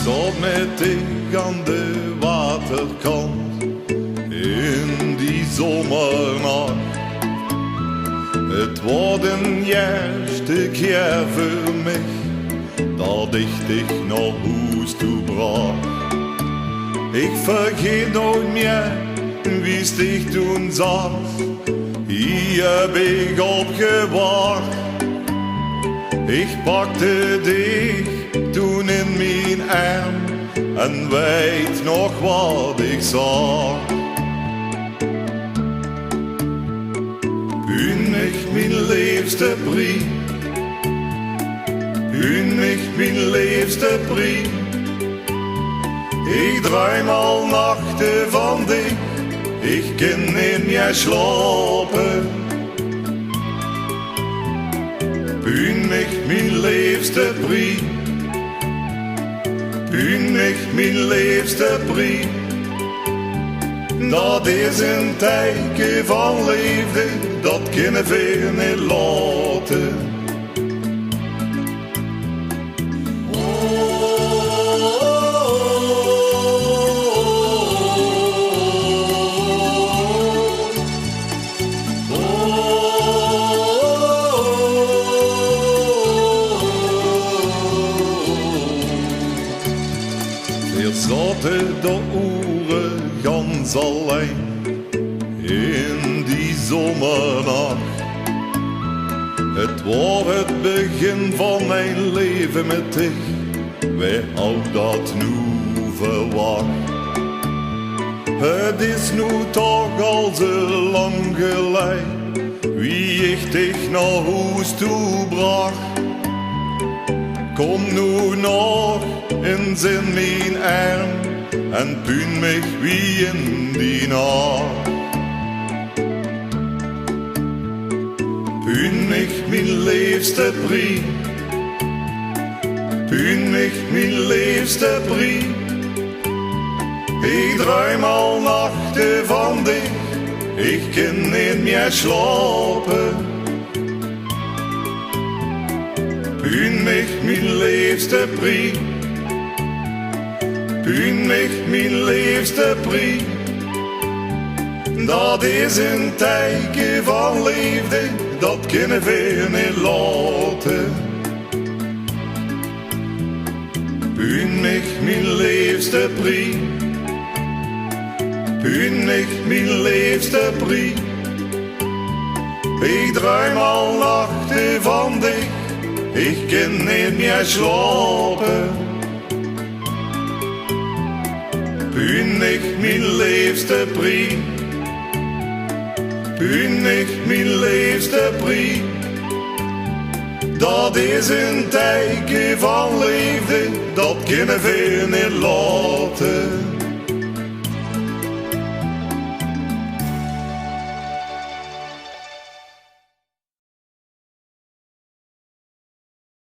zat met dich aan de waterkant in die zomernacht. Het was de eerste keer voor mij dat ik dich naar huis toe bracht. Ik vergeet nooit meer wie's dich toen zag. Hier heb ik op gewacht. Ik pakte dich toen in mijn arm en weet nog wat ik zag. U mich mijn liefste brief, u mich mijn liefste brief. Ik droom al nachten van dich, ik kan niet meer slapen. U mich mijn liefste brief, u mich mijn liefste brief. Dat is een teken van liefde, dat kunnen we niet laten. Wir zaten de uren ganz alleen in die zomernacht. Het was het begin van mijn leven met dich. Wie had dat nu verwacht? Het is nu toch al zo lang geleden wie ik dich naar huis toe bracht. Kom nu nog eens in mijn arm en puin mich wie in die nacht. Puin mich mijn liefste brief, puin mich mijn liefste brief. Ik droom al nachten van dich, ik kan niet meer slapen. Puin mich mijn liefste brief, puin mich mijn liefste brief. Dat is een teken van liefde, dat kunnen we niet laten. Puin mich mijn liefste brief, puin mich mijn liefste brief. Ik droom al nachten van dich, ik kan niet meer slapen. Puin mich mijn liefste brief, puin mich mijn liefste brief. Dat is een teken van liefde, dat kunnen we niet